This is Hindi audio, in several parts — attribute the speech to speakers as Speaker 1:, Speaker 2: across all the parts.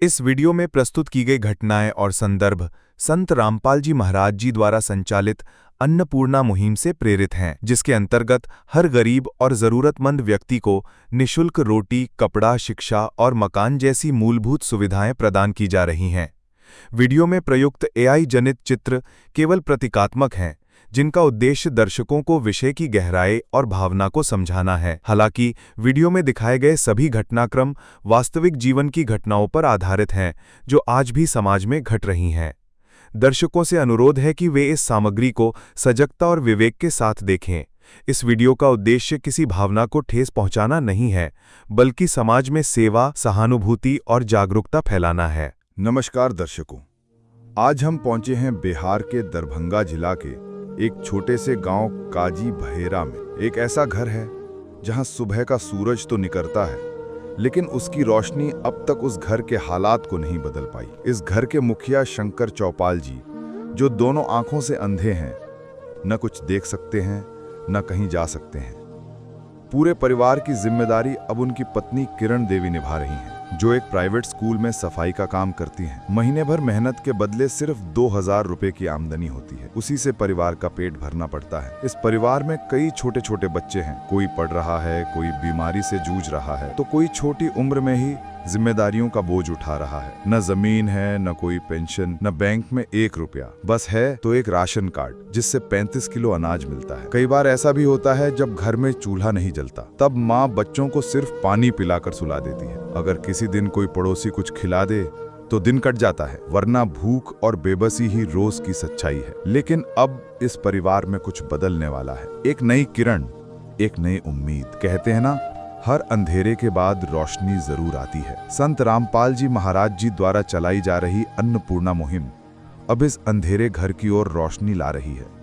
Speaker 1: इस वीडियो में प्रस्तुत की गई घटनाएं और संदर्भ संत रामपाल जी महाराज जी द्वारा संचालित अन्नपूर्णा मुहिम से प्रेरित हैं, जिसके अंतर्गत हर गरीब और जरूरतमंद व्यक्ति को निःशुल्क रोटी, कपड़ा, शिक्षा और मकान जैसी मूलभूत सुविधाएं प्रदान की जा रही हैं। वीडियो में प्रयुक्त एआई जनित चित्र केवल प्रतीकात्मक हैं, जिनका उद्देश्य दर्शकों को विषय की गहराई और भावना को समझाना है। हालांकि वीडियो में दिखाए गए सभी घटनाक्रम वास्तविक जीवन की घटनाओं पर आधारित हैं, जो आज भी समाज में घट रही हैं। दर्शकों से अनुरोध है कि वे इस सामग्री को सजगता और विवेक के साथ देखें। इस वीडियो का उद्देश्य किसी भावना को ठेस पहुंचाना नहीं है, बल्कि समाज में सेवा, सहानुभूति और जागरूकता फैलाना है।
Speaker 2: नमस्कार दर्शकों, आज हम पहुंचे हैं बिहार के दरभंगा जिला के एक छोटे से गांव काजी बहेरा में। एक ऐसा घर है जहां सुबह का सूरज तो निकलता है, लेकिन उसकी रोशनी अब तक उस घर के हालात को नहीं बदल पाई। इस घर के मुखिया शंकर चौपाल जी, जो दोनों आंखों से अंधे हैं, न कुछ देख सकते हैं न कहीं जा सकते हैं। पूरे परिवार की जिम्मेदारी अब उनकी पत्नी किरण देवी निभा रही हैं, जो एक प्राइवेट स्कूल में सफाई का काम करती हैं। महीने भर मेहनत के बदले सिर्फ 2000 रुपए की आमदनी होती है। उसी से परिवार का पेट भरना पड़ता है। इस परिवार में कई छोटे छोटे बच्चे हैं। कोई पढ़ रहा है, कोई बीमारी से जूझ रहा है, तो कोई छोटी उम्र में ही जिम्मेदारियों का बोझ उठा रहा है। न जमीन है, न कोई पेंशन, न बैंक में 1 रुपया। बस है तो एक राशन कार्ड, जिससे 35 किलो अनाज मिलता है। कई बार ऐसा भी होता है जब घर में चूल्हा नहीं जलता, तब माँ बच्चों को सिर्फ पानी पिलाकर सुला देती है। अगर किसी दिन कोई पड़ोसी कुछ खिला दे तो दिन कट जाता है, वरना भूख और बेबसी ही रोज की सच्चाई है। लेकिन अब इस परिवार में कुछ बदलने वाला है। एक नई किरण, एक नई उम्मीद। कहते हैं ना, हर अंधेरे के बाद रोशनी जरूर आती है। संत रामपाल जी महाराज जी द्वारा चलाई जा रही अन्नपूर्णा मुहिम अब इस अंधेरे घर की ओर रोशनी ला रही है।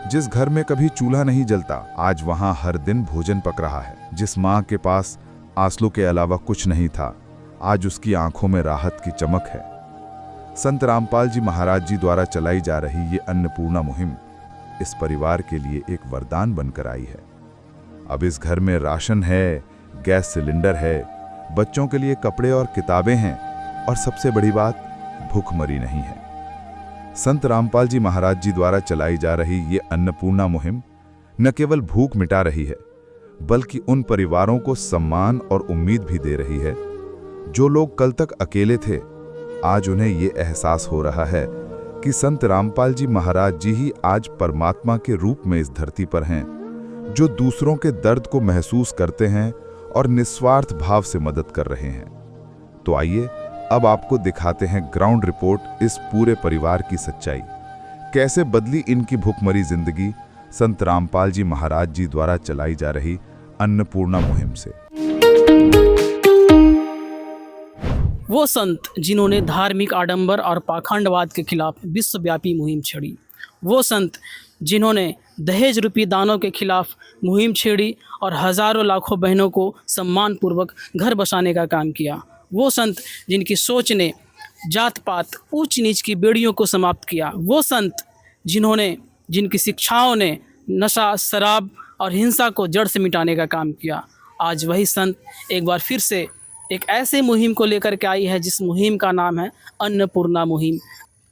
Speaker 2: जिस घर में कभी चूल्हा नहीं जलता, आज वहां हर दिन भोजन पक रहा है। जिस मां के पास आंसू के अलावा कुछ नहीं था, आज उसकी आंखों में राहत की चमक है। संत रामपाल जी महाराज जी द्वारा चलाई जा रही ये अन्नपूर्णा मुहिम इस परिवार के लिए एक वरदान बनकर आई है। अब इस घर में राशन है, गैस सिलेंडर है, बच्चों के लिए कपड़े और किताबें हैं, और सबसे बड़ी बात, भूखमरी नहीं है। संत रामपाल जी महाराज जी द्वारा चलाई जा रही ये अन्नपूर्णा मुहिम न केवल भूख मिटा रही है, बल्कि उन परिवारों को सम्मान और उम्मीद भी दे रही है। जो लोग कल तक अकेले थे, आज उन्हें ये एहसास हो रहा है कि संत रामपाल जी महाराज जी ही आज परमात्मा के रूप में इस धरती पर हैं, जो दूसरों के दर्द को महसूस करते हैं और निस्वार्थ भाव से मदद कर रहे हैं। तो आइए अब आपको दिखाते हैं ग्राउंड रिपोर्ट इस पूरे परिवार की सच्चाई। कैसे बदली इनकी भूखमरी जिंदगी संत रामपाल जी महाराज जी द्वारा चलाई जा रही अन्नपूर्णा मुहिम से।
Speaker 3: वो संत जिन्होंने धार्मिक आडंबर और पाखंडवाद के खिलाफ विश्वव्यापी मुहिम छेड़ी। वो संत जिन्होंने दहेज रूपी दानों के खिलाफ मुहिम छेड़ी और हजारों लाखों बहनों को सम्मानपूर्वक घर बसाने का काम किया। वो संत जिनकी सोच ने जात पात, ऊंच नीच की बेड़ियों को समाप्त किया। वो संत जिनकी शिक्षाओं ने नशा, शराब और हिंसा को जड़ से मिटाने का काम किया। आज वही संत एक बार फिर से एक ऐसे मुहिम को लेकर के आई है, जिस मुहिम का नाम है अन्नपूर्णा मुहिम।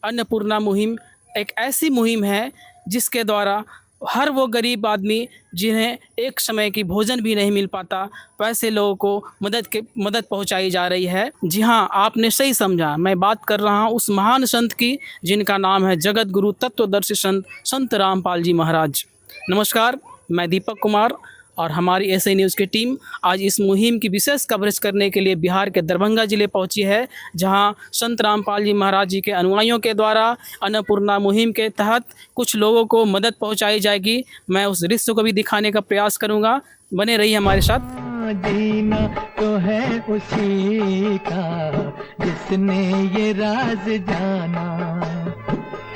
Speaker 3: अन्नपूर्णा मुहिम एक ऐसी मुहिम है जिसके द्वारा हर वो गरीब आदमी जिन्हें एक समय की भोजन भी नहीं मिल पाता, वैसे लोगों को मदद पहुंचाई जा रही है। जी हाँ, आपने सही समझा, मैं बात कर रहा हूँ उस महान संत की, जिनका नाम है जगत गुरु तत्वदर्शी संत रामपाल जी महाराज। नमस्कार, मैं दीपक कुमार और हमारी एसआई न्यूज़ की टीम आज इस मुहिम की विशेष कवरेज करने के लिए बिहार के दरभंगा जिले पहुंची है, जहां संत रामपाल जी महाराज जी के अनुयायियों के द्वारा अन्नपूर्णा मुहिम के तहत कुछ लोगों को मदद पहुंचाई जाएगी। मैं उस दृश्य को भी दिखाने का प्रयास करूंगा। बने रहिए हमारे साथ।
Speaker 4: जीना तो है उसी का जिसने ये राज जाना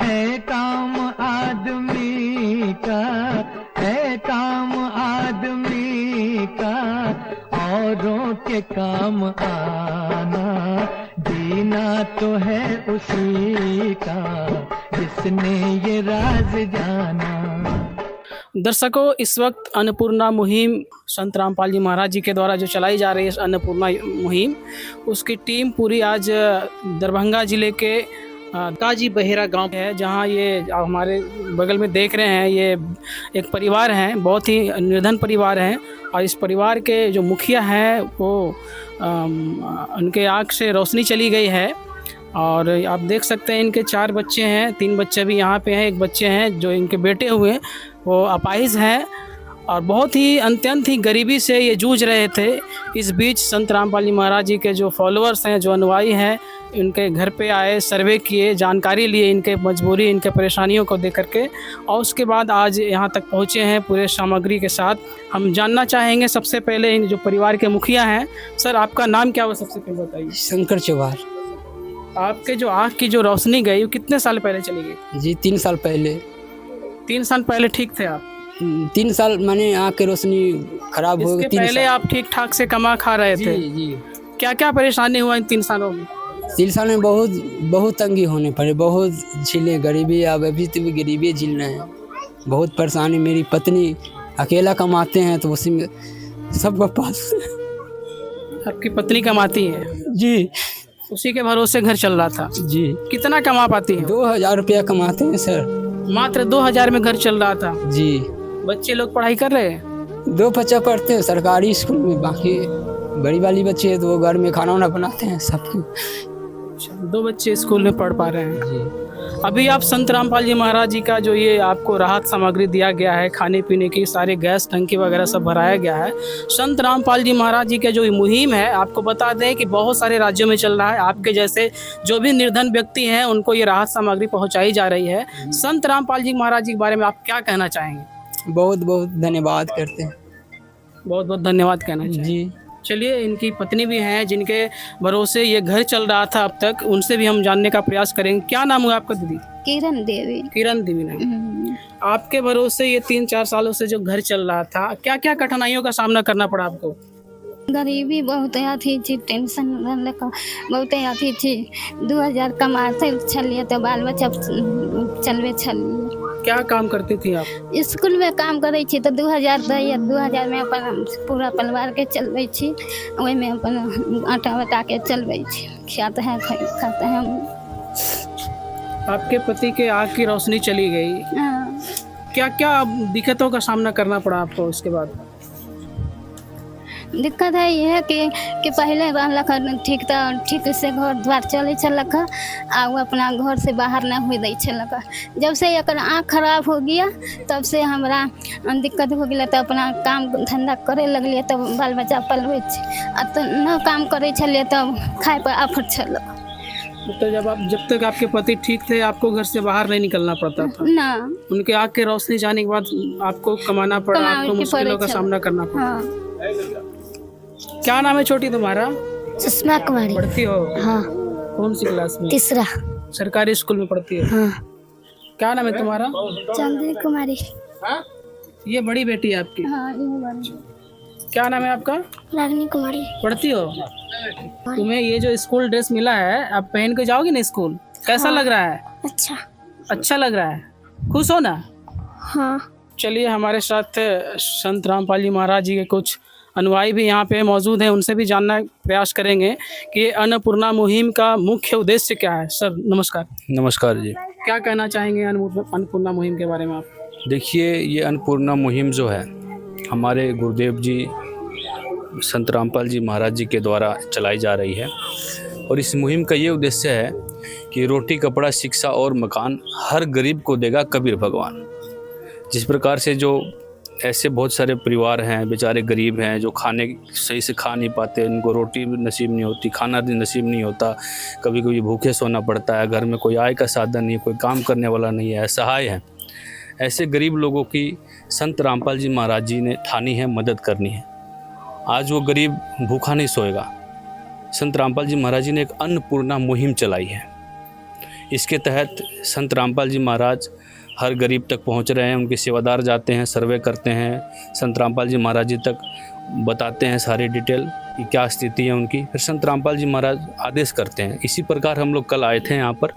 Speaker 4: है। काम आदमी का है, काम आदमी का औरों के काम आना। जीना तो है उसी का जिसने ये राज जाना।
Speaker 3: दर्शकों, इस वक्त अन्नपूर्णा मुहिम संत रामपाल जी महाराज जी के द्वारा जो चलाई जा रही है अन्नपूर्णा मुहिम, उसकी टीम पूरी आज दरभंगा ज़िले के काजी बहेरा गांव है, जहां ये आप हमारे बगल में देख रहे हैं। ये एक परिवार हैं, बहुत ही निर्धन परिवार हैं, और इस परिवार के जो मुखिया हैं वो उनके आँख से रोशनी चली गई है। और आप देख सकते हैं इनके 4 बच्चे हैं, 3 बच्चे भी यहाँ पे हैं, 1 बच्चे हैं जो इनके बेटे हुए वो अपाहिज हैं, और बहुत ही अत्यंत ही गरीबी से ये जूझ रहे थे। इस बीच संत रामपाल जी महाराज जी के जो फॉलोअर्स हैं, जो अनुयायी हैं, इनके घर पे आए, सर्वे किए, जानकारी लिए इनके मजबूरी, इनके परेशानियों को देख करके, और उसके बाद आज यहाँ तक पहुँचे हैं पूरे सामग्री के साथ। हम जानना चाहेंगे सबसे पहले इन जो परिवार के मुखिया हैं। सर, आपका नाम क्या हुआ सबसे पहले बताइए।
Speaker 5: शंकर चौहान
Speaker 3: आपके जो आँख की जो रोशनी गई वो कितने साल पहले चली गई?
Speaker 5: जी 3 साल पहले।
Speaker 3: 3 साल पहले ठीक थे आप?
Speaker 5: 3 साल मैंने आँख की रोशनी खराब हो गई।
Speaker 3: इसके पहले आप ठीक ठाक से कमा खा रहे थे?
Speaker 5: जी।
Speaker 3: क्या क्या परेशानी हुआ इन 3 सालों में?
Speaker 5: 3 साल में बहुत तंगी होने पड़े, बहुत झीले गरीबी। अब अभी तो भी गरीबी झील रहे हैं, बहुत परेशानी। मेरी पत्नी अकेला कमाते हैं तो उसी में सबका पास।
Speaker 3: आपकी पत्नी कमाती है?
Speaker 5: जी।
Speaker 3: उसी के भरोसे घर चल रहा था?
Speaker 5: जी।
Speaker 3: कितना कमा पाती है?
Speaker 5: 2000 रुपया कमाते हैं सर।
Speaker 3: मात्र 2000 में घर चल रहा था?
Speaker 5: जी।
Speaker 3: बच्चे लोग पढ़ाई कर रहे हैं?
Speaker 5: 2 बच्चे पढ़ते हैं सरकारी स्कूल में, बाकी बड़ी वाली बच्चे हैं तो वो घर में खाना वाना बनाते हैं सबको।
Speaker 3: 2 बच्चे स्कूल में पढ़ पा रहे हैं।
Speaker 5: जी।
Speaker 3: अभी आप संत रामपाल जी महाराज जी का जो ये आपको राहत सामग्री दिया गया है, खाने पीने की सारे गैस टंकी वगैरह सब भराया गया है। संत रामपाल जी महाराज जी का जो ये मुहिम है, आपको बता दें कि बहुत सारे राज्यों में चल रहा है। आपके जैसे जो भी निर्धन व्यक्ति हैं उनको ये राहत सामग्री पहुंचाई जा रही है। संत रामपाल जी महाराज जी के बारे में आप क्या कहना चाहेंगे?
Speaker 5: बहुत बहुत धन्यवाद करते हैं।
Speaker 3: बहुत बहुत धन्यवाद कहना चाहिए।
Speaker 5: जी।
Speaker 3: चलिए, इनकी पत्नी भी हैं जिनके भरोसे ये घर चल रहा था अब तक, उनसे भी हम जानने का प्रयास करेंगे। क्या नाम हुआ आपका दीदी?
Speaker 6: किरण देवी।
Speaker 3: किरण देवी नाम। आपके भरोसे ये 3-4 सालों से जो घर चल रहा था, क्या क्या कठिनाइयों का सामना करना पड़ा आपको?
Speaker 6: गरीबी बहुत आती थी, टेंशन बहुत आती थी। 2000 कमाते छलिए तो बाल बच्चा चलबे छलिए।
Speaker 3: क्या काम करती थी आप?
Speaker 6: स्कूल में काम करे छी तो 2000 दैए, 2000 में अपन पूरा परिवार के चलबै छी, ओहि में अपन आटा बटा के चलबै छी, खाते हैं खाते हैं हम।
Speaker 3: आपके पति के आँख की रोशनी चली गई,
Speaker 6: हाँ।
Speaker 3: क्या क्या दिक्कतों का सामना करना पड़ा आपको उसके बाद?
Speaker 6: दिक्कत है ये कि पहले रहलक ठीक से घर द्वार चले छलक, आ वो अपना घर से बाहर न हुए दै छलक। जब से एक आँख खराब हो गया तब से हमरा दिक्कत हो गया, तो अपना काम धंधा करे लगलिए, तब बाल बच्चा पलबै तो न काम करे छलिए तब खाए पर आफत छलक।
Speaker 3: तो जब तक आपके पति ठीक थे आपको घर से बाहर नहीं निकलना पड़ता था?
Speaker 6: ना।
Speaker 3: उनके आँख की रोशनी जाने के बाद आपको कमाना पड़ा, आपको मुश्किलों का सामना करना पड़ा।
Speaker 6: हाँ।
Speaker 3: क्या नाम है छोटी तुम्हारा?
Speaker 6: सुषमा कुमारी।
Speaker 3: पढ़ती हो?
Speaker 6: हाँ।
Speaker 3: कौन सी क्लास में?
Speaker 6: 3रा।
Speaker 3: सरकारी स्कूल में पढ़ती है?
Speaker 6: हाँ।
Speaker 3: क्या नाम है तुम्हारा?
Speaker 6: चंद्री कुमारी।
Speaker 3: ये बड़ी बेटी है आपकी?
Speaker 6: हाँ, ये बड़ी।
Speaker 3: क्या नाम है आपका?
Speaker 6: रागिनी कुमारी।
Speaker 3: पढ़ती हो? तुम्हें ये जो स्कूल ड्रेस मिला है, अब पहन के जाओगी ना स्कूल, कैसा लग रहा है?
Speaker 6: अच्छा।
Speaker 3: अच्छा लग रहा है? खुश हो ना?
Speaker 6: हाँ।
Speaker 3: चलिए, हमारे साथ संत रामपाल जी महाराज जी के कुछ अनुयायी भी यहाँ पे मौजूद हैं, उनसे भी जानना प्रयास करेंगे कि अन्नपूर्णा मुहिम का मुख्य उद्देश्य क्या है। सर नमस्कार।
Speaker 7: नमस्कार जी।
Speaker 3: क्या कहना चाहेंगे अन्नपूर्णा मुहिम के बारे में आप?
Speaker 7: देखिए, ये अन्नपूर्णा मुहिम जो है हमारे गुरुदेव जी संत रामपाल जी महाराज जी के द्वारा चलाई जा रही है, और इस मुहिम का ये उद्देश्य है कि रोटी कपड़ा शिक्षा और मकान हर गरीब को देगा कबीर भगवान। जिस प्रकार से जो ऐसे बहुत सारे परिवार हैं, बेचारे गरीब हैं, जो खाने सही से खा नहीं पाते, उनको रोटी नसीब नहीं होती, खाना नसीब नहीं होता, कभी कभी भूखे सोना पड़ता है, घर में कोई आय का साधन नहीं, कोई काम करने वाला नहीं है, असहाय है। ऐसे गरीब लोगों की संत रामपाल जी महाराज जी ने ठानी है मदद करनी है। आज वो गरीब भूखा नहीं सोएगा। संत रामपाल जी महाराज जी ने एक अन्नपूर्णा मुहिम चलाई है। इसके तहत संत रामपाल जी महाराज हर गरीब तक पहुंच रहे हैं, उनके सेवादार जाते हैं, सर्वे करते हैं, संत रामपाल जी महाराज जी तक बताते हैं सारी डिटेल कि क्या स्थिति है उनकी। फिर संत रामपाल जी महाराज आदेश करते हैं। इसी प्रकार हम लोग कल आए थे यहाँ पर,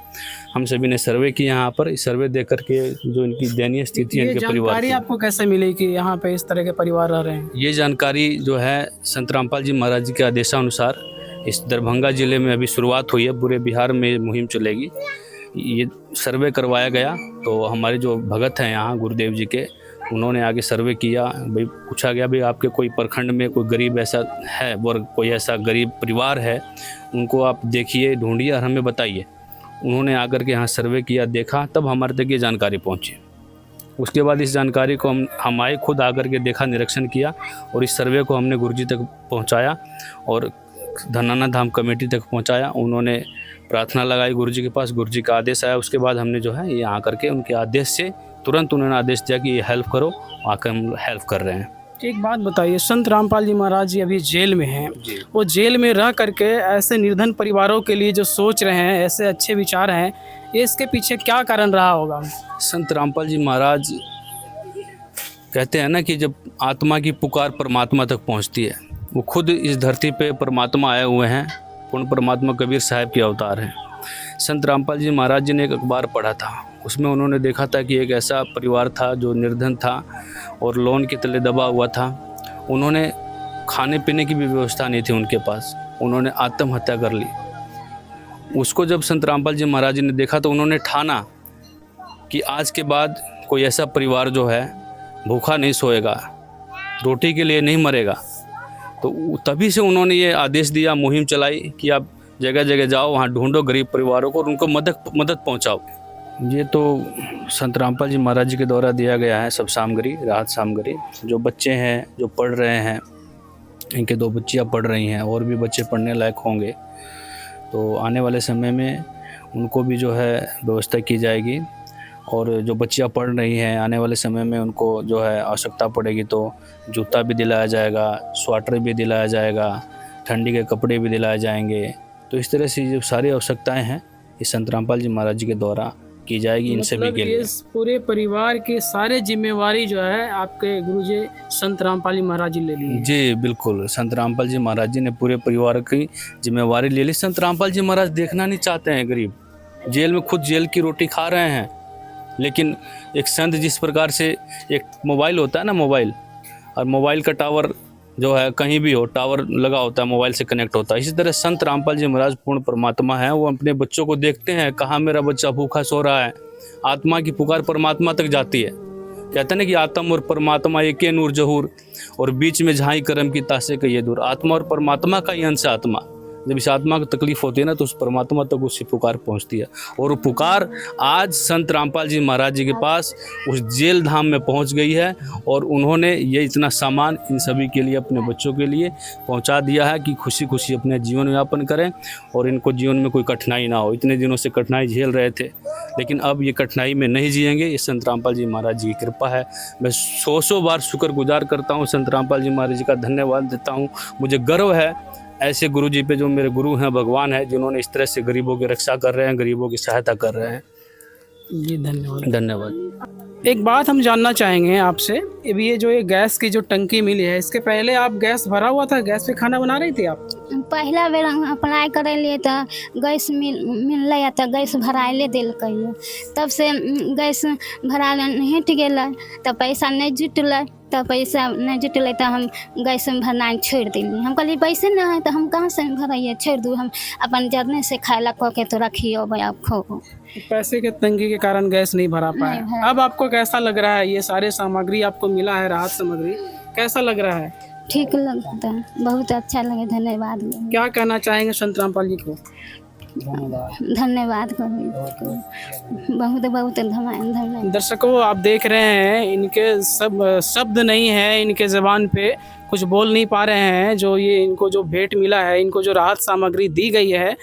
Speaker 7: हम सभी ने सर्वे किया यहाँ पर। इस सर्वे देख करके जो इनकी दयनीय स्थिति है
Speaker 3: ये
Speaker 7: इनके परिवार
Speaker 3: जानकारी
Speaker 7: की,
Speaker 3: आपको कैसे मिली कि यहाँ पे इस तरह के परिवार रह रहे हैं?
Speaker 7: ये जानकारी जो है संत रामपाल जी महाराज जी के आदेशानुसार इस दरभंगा ज़िले में अभी शुरुआत हुई है, पूरे बिहार में मुहिम चलेगी। ये सर्वे करवाया गया तो हमारे जो भगत हैं यहाँ गुरुदेव जी के, उन्होंने आगे सर्वे किया। भाई पूछा गया भाई आपके कोई प्रखंड में कोई गरीब ऐसा है, और कोई ऐसा गरीब परिवार है, उनको आप देखिए, ढूंढिए और हमें बताइए। उन्होंने आकर के यहाँ सर्वे किया, देखा, तब हमारे तक ये जानकारी पहुँची। उसके बाद इस जानकारी को हम आए, खुद आकर के देखा, निरीक्षण किया, और इस सर्वे को हमने गुरुजी तक पहुँचाया और धनाना धाम कमेटी तक पहुँचाया। उन्होंने प्रार्थना लगाई गुरुजी के पास, गुरुजी का आदेश आया। उसके बाद हमने जो है ये यहाँ करके उनके आदेश से तुरंत उन्होंने आदेश दिया कि ये हेल्प करो, आकर हम हेल्प कर रहे हैं।
Speaker 3: एक बात बताइए, संत रामपाल जी महाराज जी अभी जेल में हैं, वो जेल में रह करके ऐसे निर्धन परिवारों के लिए जो सोच रहे हैं, ऐसे अच्छे विचार हैं, ये इसके पीछे क्या कारण रहा होगा?
Speaker 7: संत रामपाल जी महाराज कहते हैं ना कि जब आत्मा की पुकार परमात्मा तक पहुंचती है, वो खुद इस धरती पे परमात्मा आए हुए हैं, पूर्ण परमात्मा कबीर साहब के अवतार हैं। संत रामपाल जी महाराज जी ने एक अखबार पढ़ा था, उसमें उन्होंने देखा था कि एक ऐसा परिवार था जो निर्धन था और लोन के तले दबा हुआ था। उन्होंने खाने पीने की भी व्यवस्था नहीं थी उनके पास, उन्होंने आत्महत्या कर ली। उसको जब संत रामपाल जी महाराज जी ने देखा तो उन्होंने ठाना कि आज के बाद कोई ऐसा परिवार जो है भूखा नहीं सोएगा, रोटी के लिए नहीं मरेगा। तो तभी से उन्होंने ये आदेश दिया, मुहिम चलाई कि आप जगह जगह जाओ, वहाँ ढूंढो गरीब परिवारों को और उनको मदद पहुँचाओ। ये तो संत रामपाल जी महाराज जी के द्वारा दिया गया है सब सामग्री, राहत सामग्री। जो बच्चे हैं जो पढ़ रहे हैं, इनके 2 बच्चियाँ पढ़ रही हैं, और भी बच्चे पढ़ने लायक होंगे, तो आने वाले समय में उनको भी जो है व्यवस्था की जाएगी। और जो बच्चियाँ पढ़ रही हैं, आने वाले समय में उनको जो है आवश्यकता पड़ेगी तो जूता भी दिलाया जाएगा, स्वेटर भी दिलाया जाएगा, ठंडी के कपड़े भी दिलाए जाएंगे। तो इस तरह से जो सारी आवश्यकताएँ हैं इस संत रामपाल जी महाराज जी के द्वारा की जाएगी इन सभी के लिए।
Speaker 3: इस पूरे परिवार की सारे जिम्मेवारी जो है आपके गुरुजी संत रामपाल जी महाराज जी ले ली?
Speaker 7: जी बिल्कुल, संत रामपाल जी महाराज जी ने पूरे परिवार की जिम्मेवारी ले ली। संत रामपाल जी महाराज देखना नहीं चाहते हैं गरीब, जेल में खुद जेल की रोटी खा रहे हैं, लेकिन एक संत जिस प्रकार से एक मोबाइल होता है ना, मोबाइल, और मोबाइल का टावर जो है कहीं भी हो, टावर लगा होता है, मोबाइल से कनेक्ट होता है, इसी तरह संत रामपाल जी महाराज पूर्ण परमात्मा हैं। वो अपने बच्चों को देखते हैं, कहाँ मेरा बच्चा भूखा सो रहा है। आत्मा की पुकार परमात्मा तक जाती है। कहते हैं ना कि आत्मा और परमात्मा एक नूर जहूर, और बीच में झाई करम की तासे का ये दूर। आत्मा और परमात्मा का ही अंश है आत्मा। जब इस आत्मा को तकलीफ होती है ना, तो उस परमात्मा तक उसकी पुकार पहुंचती है। और वो पुकार आज संत रामपाल जी महाराज जी के पास उस जेल धाम में पहुंच गई है, और उन्होंने ये इतना सामान इन सभी के लिए, अपने बच्चों के लिए पहुंचा दिया है कि खुशी खुशी अपने जीवन यापन करें और इनको जीवन में कोई कठिनाई ना हो। इतने दिनों से कठिनाई झेल रहे थे, लेकिन अब ये कठिनाई में नहीं जिएंगे। ये संत रामपाल जी महाराज जी की कृपा है। मैं 100 बार शुक्रगुजार करता हूँ, संत रामपाल जी महाराज जी का धन्यवाद देता हूँ। मुझे गर्व है ऐसे गुरु जी पे, जो मेरे गुरु हैं, भगवान है, जिन्होंने इस तरह से गरीबों की रक्षा कर रहे हैं, गरीबों की सहायता कर रहे हैं।
Speaker 3: जी धन्यवाद।
Speaker 7: धन्यवाद।
Speaker 3: एक बात हम जानना चाहेंगे आपसे, अभी ये जो ये गैस की जो टंकी मिली है, इसके पहले आप गैस भरा हुआ था, गैस पे खाना बना रही थी आप?
Speaker 6: पहला बेर अप्लाई करलिए तो गैस मिललै तो गैस भराइले देलकै, तब से गैस भराल हटि गेलै, तो पैसा नहीं जुटलै, तो पैसा नहीं जुटलै तो हम गैस भरना छोड़ दिली। हम कहलिए पैसे नहीं है तो हम कहाँ से भराइए, छोड़ दूँ, हम अपन जरने से खाए ला कह के तो रखिए भाई आप खो।
Speaker 3: पैसे के तंगी के कारण गैस नहीं भरा पाए। अब आपको कैसा लग रहा है? ये सारे सामग्री आपको मिला है, राहत सामग्री, कैसा लग रहा है?
Speaker 6: ठीक लगता है, बहुत अच्छा लगे। धन्यवाद।
Speaker 3: क्या कहना चाहेंगे संत रामपाल जी को?
Speaker 6: धन्यवाद बहुत बहुत धन्यवाद।
Speaker 3: दर्शकों, आप देख रहे हैं, इनके सब शब्द नहीं है इनके ज़बान पे, कुछ बोल नहीं पा रहे हैं। जो ये इनको जो भेंट मिला है, इनको जो राहत सामग्री दी गई है,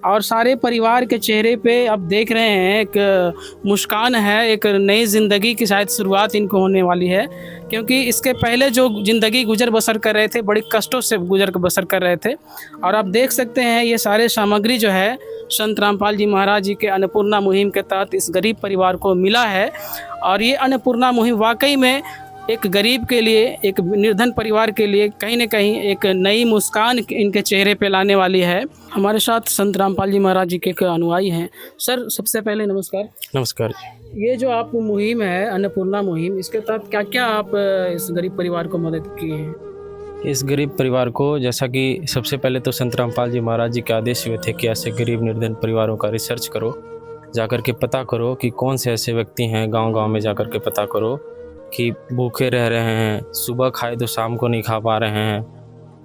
Speaker 3: और सारे परिवार के चेहरे पे आप देख रहे हैं एक मुस्कान है, एक नई ज़िंदगी की शायद शुरुआत इनको होने वाली है। क्योंकि इसके पहले जो ज़िंदगी गुजर बसर कर रहे थे, बड़ी कष्टों से गुजर बसर कर रहे थे। और आप देख सकते हैं ये सारे सामग्री जो है संत रामपाल जी महाराज जी के अन्नपूर्णा मुहिम के तहत इस गरीब परिवार को मिला है। और ये अन्नपूर्णा मुहिम वाकई में एक गरीब के लिए, एक निर्धन परिवार के लिए कहीं न कहीं एक नई मुस्कान इनके चेहरे पे लाने वाली है। हमारे साथ संत रामपाल जी महाराज जी के एक अनुयायी हैं। सर, सबसे पहले नमस्कार।
Speaker 7: नमस्कार।
Speaker 3: ये जो आप मुहिम है, अन्नपूर्णा मुहिम, इसके तहत क्या-क्या आप इस गरीब परिवार को मदद किए हैं?
Speaker 7: इस गरीब परिवार को, जैसा कि सबसे पहले तो संत रामपाल जी महाराज जी के आदेश हुए थे कि ऐसे गरीब निर्धन परिवारों का रिसर्च करो, जाकर के पता करो कि कौन से ऐसे व्यक्ति हैं, गांव-गांव में जाकर के पता करो कि भूखे रह रहे हैं, सुबह खाए तो शाम को नहीं खा पा रहे हैं,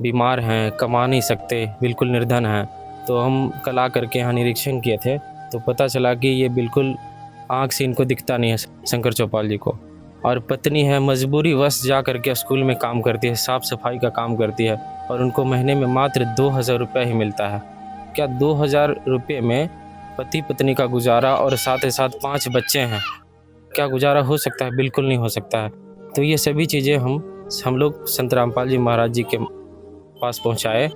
Speaker 7: बीमार हैं, कमा नहीं सकते, बिल्कुल निर्धन हैं। तो हम कल आ करके यहाँ निरीक्षण किए थे तो पता चला कि ये बिल्कुल आँख से इनको दिखता नहीं है शंकर चौपाल जी को। और पत्नी है, मजबूरी वश जा करके स्कूल में काम करती है, साफ़ सफाई का काम करती है और उनको महीने में मात्र 2000 रुपये ही मिलता है। क्या 2000 रुपये में पति पत्नी का गुजारा और साथ ही साथ 5 बच्चे हैं, क्या गुजारा हो सकता है? बिल्कुल नहीं हो सकता है। तो ये सभी चीज़ें हम लोग संत रामपाल जी महाराज जी के पास पहुँचाए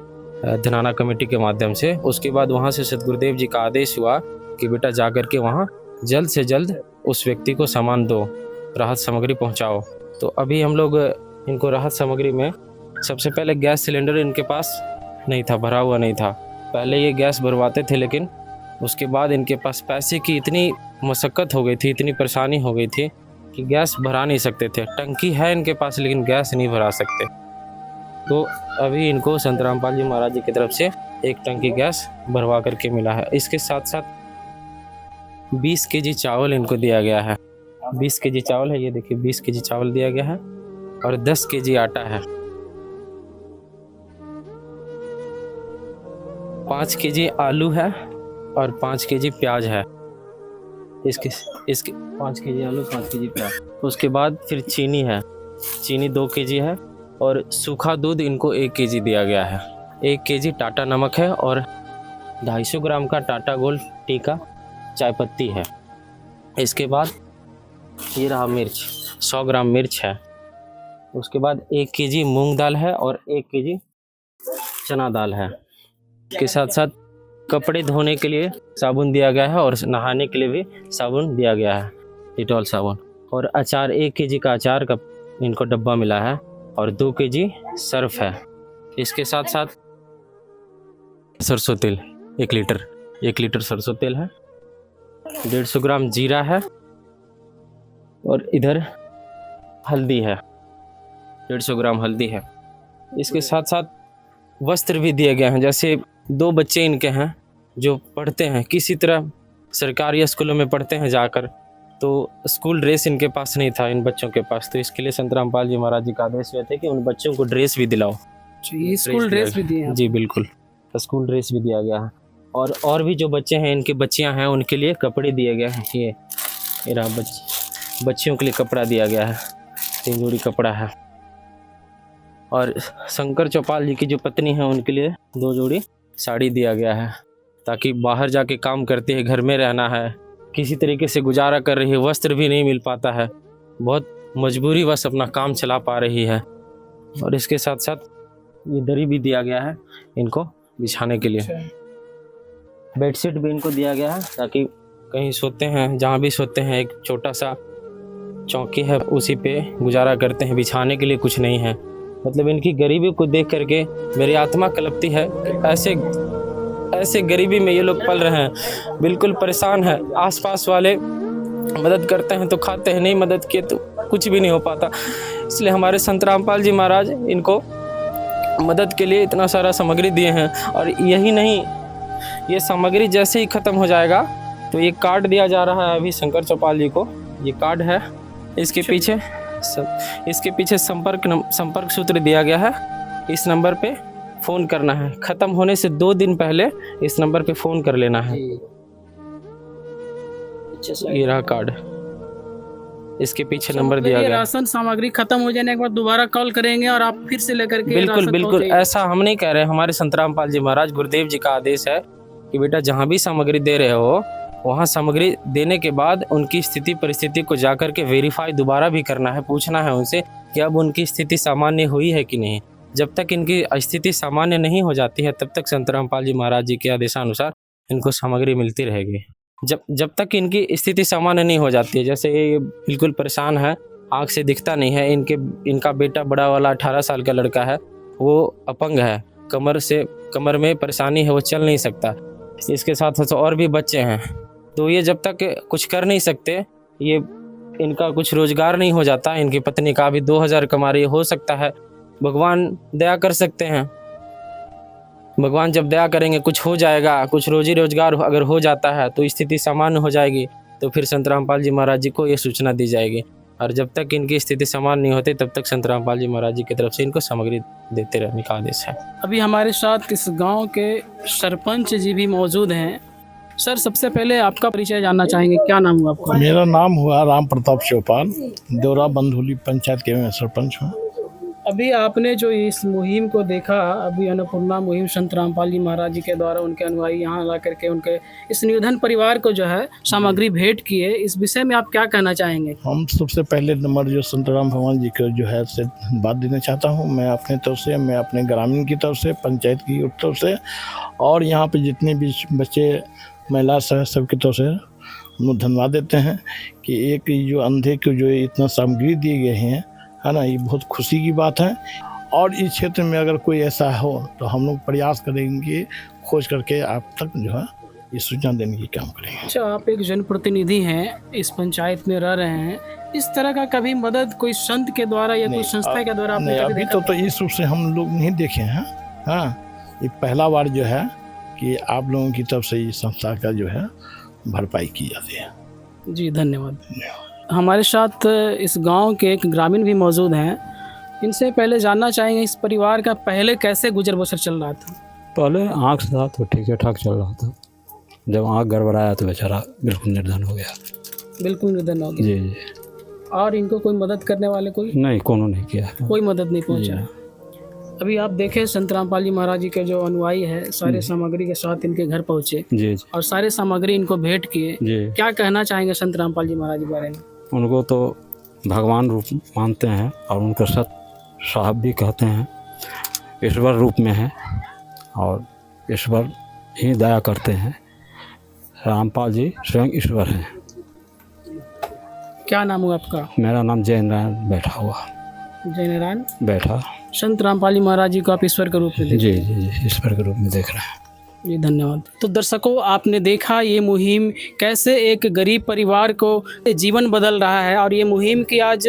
Speaker 7: धनाना कमेटी के माध्यम से। उसके बाद वहाँ से सतगुरुदेव जी का आदेश हुआ कि बेटा जा कर के वहाँ जल्द से जल्द उस व्यक्ति को सामान दो, राहत सामग्री पहुँचाओ। तो अभी हम लोग इनको राहत सामग्री में सबसे पहले गैस सिलेंडर इनके पास नहीं था, भरा हुआ नहीं था। पहले ये गैस भरवाते थे, लेकिन उसके बाद इनके पास पैसे की इतनी मशक्क़त हो गई थी, इतनी परेशानी हो गई थी कि गैस भरा नहीं सकते थे। टंकी है इनके पास लेकिन गैस नहीं भरा सकते। तो अभी इनको संत रामपाल जी महाराज जी की तरफ से 1 टंकी गैस भरवा करके मिला है। इसके साथ साथ 20 केजी चावल इनको दिया गया है। 20 केजी चावल है, ये देखिए 20 केजी चावल दिया गया है और 10 केजी आटा है। 5 केजी आलू है और 5 केजी प्याज है। इसके 5 केजी आलू, 5 केजी प्याज। उसके बाद फिर चीनी है, चीनी 2 केजी है और सूखा दूध इनको 1 केजी दिया गया है। 1 केजी टाटा नमक है और 250 ग्राम का टाटा गोल्ड टी का चाय पत्ती है। इसके बाद ये रहा मिर्च, 100 ग्राम मिर्च है। उसके बाद 1 केजी मूंग दाल है और 1 केजी चना दाल है। इसके साथ साथ कपड़े धोने के लिए साबुन दिया गया है और नहाने के लिए भी साबुन दिया गया है, डिटॉल साबुन। और अचार, 1 केजी का अचार का इनको डब्बा मिला है और 2 केजी सर्फ है। इसके साथ साथ सरसों तेल 1 लीटर सरसों तेल है। 150 ग्राम जीरा है और इधर हल्दी है, 150 ग्राम हल्दी है। इसके साथ साथ वस्त्र भी दिए गए हैं। जैसे 2 बच्चे इनके हैं जो पढ़ते हैं, किसी तरह सरकारी स्कूलों में पढ़ते हैं जाकर, तो स्कूल ड्रेस इनके पास नहीं था इन बच्चों के पास। तो इसके लिए संत रामपाल जी महाराज जी का आदेश हुए थे कि उन बच्चों को ड्रेस भी दिलाओ।
Speaker 3: ये स्कूल ड्रेस भी दिए हैं?
Speaker 7: जी बिल्कुल, स्कूल ड्रेस भी दिया गया है। और भी जो बच्चे हैं, इनके बच्चियां हैं, उनके लिए कपड़े दिए गए हैं। ये रहा बच्चियों के लिए कपड़ा दिया गया है, 3 जोड़ी कपड़ा है। और शंकर चौपाल जी की जो पत्नी है उनके लिए 2 जोड़ी साड़ी दिया गया है, ताकि बाहर जाके काम करते हैं, घर में रहना है, किसी तरीके से गुजारा कर रही है, वस्त्र भी नहीं मिल पाता है, बहुत मजबूरी बस अपना काम चला पा रही है। और इसके साथ साथ ये दरी भी दिया गया है इनको बिछाने के लिए। बेडशीट भी इनको दिया गया है, ताकि कहीं सोते हैं, जहाँ भी सोते हैं, एक छोटा सा चौकी है, उसी पे गुजारा करते हैं, बिछाने के लिए कुछ नहीं है। मतलब इनकी गरीबी को देख करके मेरी आत्मा कलपती है कि ऐसे गरीबी में ये लोग पल रहे हैं, बिल्कुल परेशान है। आसपास वाले मदद करते हैं तो खाते हैं, नहीं मदद किए तो कुछ भी नहीं हो पाता। इसलिए हमारे संत रामपाल जी महाराज इनको मदद के लिए इतना सारा सामग्री दिए हैं। और यही नहीं, ये सामग्री जैसे ही ख़त्म हो जाएगा तो ये कार्ड दिया जा रहा है अभी शंकर चौपाल जी को। ये कार्ड है, इसके पीछे संपर्क सूत्र दिया गया है। इस नंबर पे फ़ोन करना है, ख़त्म होने से 2 दिन पहले इस नंबर पे फ़ोन कर लेना है। ये रहा कार्ड, इसके पीछे नंबर दिया गया।
Speaker 3: राशन सामग्री खत्म हो जाने के बाद दोबारा कॉल करेंगे और आप फिर से लेकर के
Speaker 7: बिल्कुल ऐसा हम नहीं कह रहे। हमारे संत रामपाल जी महाराज गुरुदेव जी का आदेश है कि बेटा जहाँ भी सामग्री दे रहे हो, वहाँ सामग्री देने के बाद उनकी स्थिति परिस्थिति को जाकर के वेरीफाई दोबारा भी करना है, पूछना है उनसे कि अब उनकी स्थिति सामान्य हुई है कि नहीं। जब तक इनकी स्थिति सामान्य नहीं हो जाती है, तब तक संत रामपाल जी महाराज जी के आदेशानुसार इनको सामग्री मिलती रहेगी। जब तक इनकी स्थिति सामान्य नहीं हो जाती है, जैसे ये बिल्कुल परेशान है
Speaker 8: आँख से दिखता नहीं है। इनका बेटा बड़ा वाला 18 साल का लड़का है, वो अपंग है, कमर में परेशानी है, वो चल नहीं सकता। इसके साथ साथ और भी बच्चे हैं, तो ये जब तक कुछ कर नहीं सकते, ये इनका कुछ रोजगार नहीं हो जाता। इनकी पत्नी का भी 2000 कमा रही, हो सकता है भगवान दया कर सकते हैं। भगवान जब दया करेंगे कुछ हो जाएगा, कुछ रोजी रोजगार अगर हो जाता है तो स्थिति सामान्य हो जाएगी, तो फिर संत रामपाल जी महाराज जी को ये सूचना दी जाएगी। और जब तक इनकी स्थिति सामान्य नहीं होती, तब तक संत रामपाल जी महाराज जी की तरफ से इनको सामग्री देते रहने का आदेश है।
Speaker 3: अभी हमारे साथ इस गांव के सरपंच जी भी मौजूद हैं। सर, सबसे पहले आपका परिचय जानना चाहेंगे, क्या नाम हुआ आपका?
Speaker 9: मेरा नाम हुआ राम प्रताप चौपाल, देवरा बंधुली पंचायत के मैं सरपंच हूँ।
Speaker 3: अभी आपने जो इस मुहिम को देखा, अभी अन्नपूर्णा मुहिम संत रामपाल जी महाराज जी के द्वारा उनके अनुयायी यहाँ ला करके उनके इस निर्धन परिवार को जो है सामग्री भेंट किए, इस विषय में आप क्या कहना चाहेंगे?
Speaker 9: हम सबसे पहले नंबर जो संत राम भगवान जी को जो है से बात देना चाहता हूँ। मैं अपने तरफ से, मैं अपने ग्रामीण की तरफ से, पंचायत की तरफ से, और यहाँ पे जितने भी बच्चे महिला सबकी तरफ से हम धन्यवाद देते हैं कि एक जो अंधे को जो इतना सामग्री दिए गए हैं, है ना, ये बहुत खुशी की बात है। और इस क्षेत्र में अगर कोई ऐसा हो तो हम लोग प्रयास करेंगे, खोज करके आप तक जो है ये सूचना देने की काम करेंगे।
Speaker 3: अच्छा, आप एक जनप्रतिनिधि हैं, इस पंचायत में रह रहे हैं, इस तरह का कभी मदद कोई संत के द्वारा या कोई संस्था के द्वारा आपने कभी देखा?
Speaker 9: तो इस रूप से हम लोग नहीं देखे हैं। हाँ, ये पहला बार जो है कि आप लोगों की तरफ से इस संस्था का जो है भरपाई की जाती है।
Speaker 3: जी, धन्यवाद। हमारे साथ इस गांव के एक ग्रामीण भी मौजूद हैं। इनसे पहले जानना चाहेंगे इस परिवार का पहले कैसे गुजर बसर चल रहा था?
Speaker 10: पहले आँख से था तो ठीक ठाक चल रहा था, जब आँख गड़बड़ाया तो बेचारा बिल्कुल निर्धन हो गया।
Speaker 3: बिल्कुल निर्धन हो गया?
Speaker 10: जी जी।
Speaker 3: और इनको कोई मदद करने वाले कोई
Speaker 10: नहीं, कोनो नहीं किया,
Speaker 3: कोई मदद नहीं पहुँचा। अभी आप देखें संत रामपाल जी महाराज जी के जो अनुयायी है सारे सामग्री के साथ इनके घर पहुँचे
Speaker 10: जी,
Speaker 3: और सारे सामग्री इनको भेंट किए। क्या कहना चाहेंगे संत रामपाल जी महाराज के बारे में?
Speaker 10: उनको तो भगवान रूप मानते हैं और उनको सत साहब भी कहते हैं, ईश्वर रूप में है और ईश्वर ही दया करते हैं। रामपाल जी स्वयं ईश्वर हैं।
Speaker 3: क्या नाम हुआ आपका?
Speaker 10: मेरा नाम जय नारायण बैठा हुआ।
Speaker 3: जय नारायण
Speaker 10: बैठा।
Speaker 3: संत रामपाल जी महाराज जी को आप ईश्वर के रूप में
Speaker 10: जी जी जी, ईश्वर के रूप में देख रहे हैं।
Speaker 3: जी, धन्यवाद। तो दर्शकों, आपने देखा ये मुहिम कैसे एक गरीब परिवार को जीवन बदल रहा है, और ये मुहिम की आज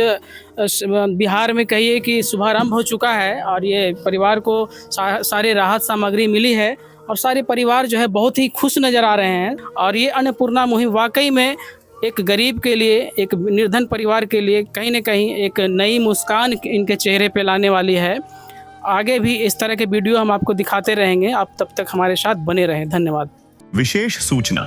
Speaker 3: बिहार में कहिए कि शुभारंभ हो चुका है, और ये परिवार को सारे राहत सामग्री मिली है और सारे परिवार जो है बहुत ही खुश नज़र आ रहे हैं। और ये अन्नपूर्णा मुहिम वाकई में एक गरीब के लिए, एक निर्धन परिवार के लिए कहीं न कहीं एक नई मुस्कान इनके चेहरे पे लाने वाली है। आगे भी इस तरह के वीडियो हम आपको दिखाते रहेंगे, आप तब तक हमारे साथ बने रहें। धन्यवाद।
Speaker 11: विशेष सूचना,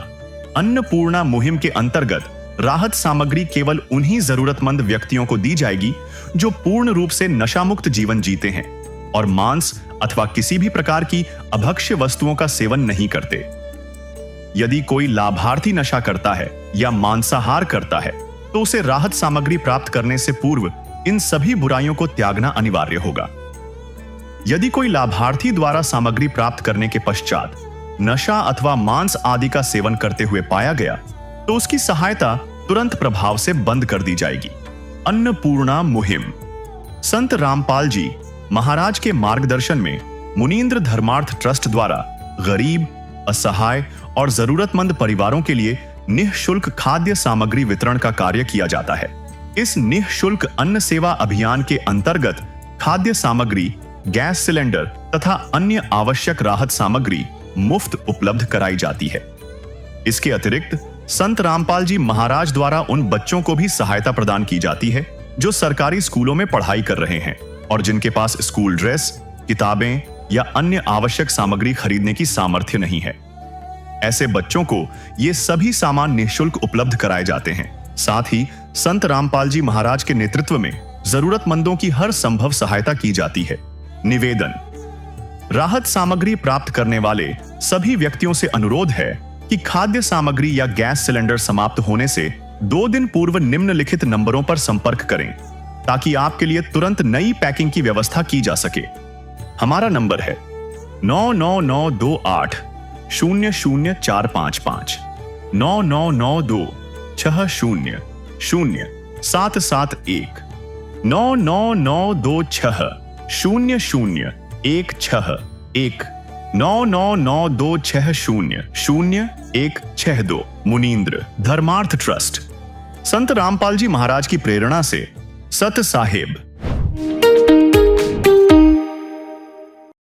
Speaker 11: अन्नपूर्णा मुहिम के अंतर्गत राहत सामग्री केवल उन्हीं जरूरतमंद व्यक्तियों को दी जाएगी जो पूर्ण रूप से नशा मुक्त जीवन जीते हैं और मांस अथवा किसी भी प्रकार की अभक्ष्य वस्तुओं का सेवन नहीं करते। यदि कोई लाभार्थी नशा करता है या मांसाहार करता है तो उसे राहत सामग्री प्राप्त करने से पूर्व इन सभी बुराइयों को त्यागना अनिवार्य होगा। यदि कोई लाभार्थी द्वारा सामग्री प्राप्त करने के पश्चात नशा अथवा मांस आदि का सेवन करते हुए पाया गया तो उसकी सहायता तुरंत प्रभाव से बंद कर दी जाएगी। अन्नपूर्णा मुहिम संत रामपाल जी महाराज के मार्गदर्शन में मुनींद्र धर्मार्थ ट्रस्ट द्वारा गरीब, असहाय और जरूरतमंद परिवारों के लिए निःशुल्क खाद्य सामग्री वितरण का कार्य किया जाता है। इस निःशुल्क अन्न सेवा अभियान के अंतर्गत खाद्य सामग्री, गैस सिलेंडर तथा अन्य आवश्यक राहत सामग्री मुफ्त उपलब्ध कराई जाती है। इसके अतिरिक्त संत रामपाल जी महाराज द्वारा उन बच्चों को भी सहायता प्रदान की जाती है जो सरकारी स्कूलों में पढ़ाई कर रहे हैं और जिनके पास स्कूल ड्रेस, किताबें या अन्य आवश्यक सामग्री खरीदने की सामर्थ्य नहीं है। ऐसे बच्चों को ये सभी सामान निःशुल्क उपलब्ध कराए जाते हैं। साथ ही संत रामपाल जी महाराज के नेतृत्व में जरूरतमंदों की हर संभव सहायता की जाती है। निवेदन, राहत सामग्री प्राप्त करने वाले सभी व्यक्तियों से अनुरोध है कि खाद्य सामग्री या गैस सिलेंडर समाप्त होने से 2 दिन पूर्व निम्नलिखित नंबरों पर संपर्क करें ताकि आपके लिए तुरंत नई पैकिंग की व्यवस्था की जा सके। हमारा नंबर है 99928 00455 99926000771। 9992600161 9992600162 मुनींद्र धर्मार्थ ट्रस्ट। संत रामपाल जी महाराज की प्रेरणा से सत साहेब